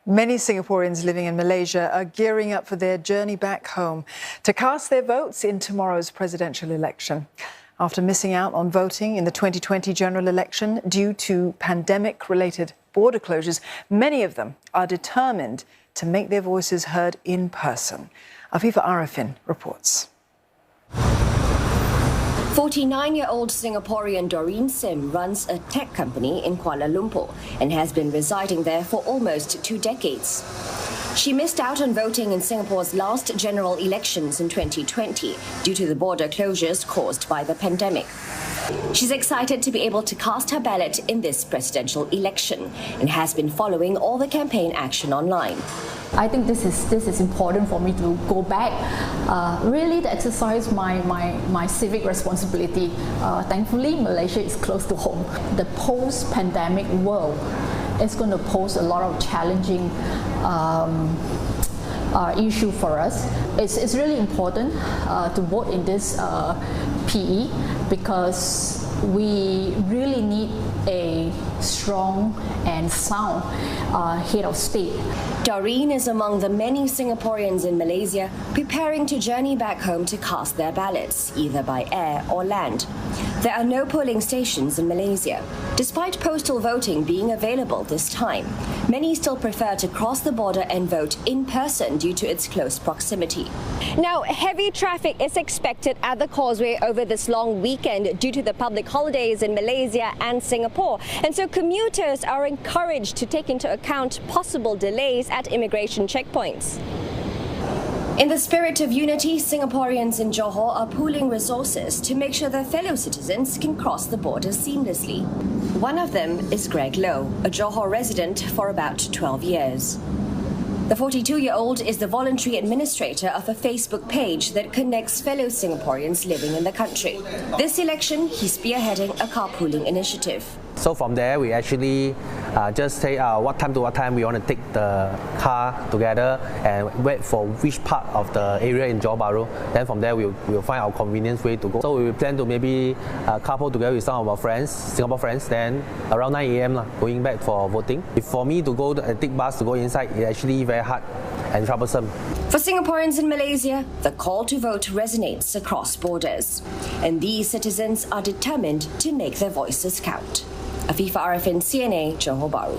Many Singaporeans living in Malaysia are gearing up for their journey back home to cast their votes in tomorrow's presidential election. After missing out on voting in the 2020 general election due to pandemic-related border closures, many of them are determined to make their voices heard in person. Afifa Arifin reports. 49-year-old Singaporean Doreen Sim runs a tech company in Kuala Lumpur and has been residing there for almost 2 decades. She missed out on voting in Singapore's last general elections in 2020 due to the border closures caused by the pandemic. She's excited to be able to cast her ballot in this presidential election and has been following all the campaign action online. I think this is important for me to go back, really to exercise my civic responsibility. Thankfully, Malaysia is close to home. The post-pandemic world is going to pose a lot of challenging issue for us. It's really important to vote in this PE because we really need a strong and sound head of state. Doreen is among the many Singaporeans in Malaysia preparing to journey back home to cast their ballots, either by air or land. There are no polling stations in Malaysia. Despite postal voting being available this time, many still prefer to cross the border and vote in person due to its close proximity. Now, heavy traffic is expected at the causeway over this long weekend due to the public holidays in Malaysia and Singapore. And so commuters are encouraged to take into account possible delays at immigration checkpoints. In the spirit of unity, Singaporeans in Johor are pooling resources to make sure their fellow citizens can cross the border seamlessly. One of them is Greg Lowe, a Johor resident for about 12 years. The 42-year-old is the voluntary administrator of a Facebook page that connects fellow Singaporeans living in the country. This election, he's spearheading a carpooling initiative. So from there, we actually just say what time to what time we want to take the car together and wait for which part of the area in Johor Bahru. Then from there, we'll find our convenience way to go. So we plan to maybe carpool together with some of our friends, Singapore friends, then around 9 a.m. going back for voting. For me to go and take bus to go inside, it's actually very hard and troublesome. For Singaporeans in Malaysia, the call to vote resonates across borders. And these citizens are determined to make their voices count. Afifa Arifin, CNA, Johor Bahru.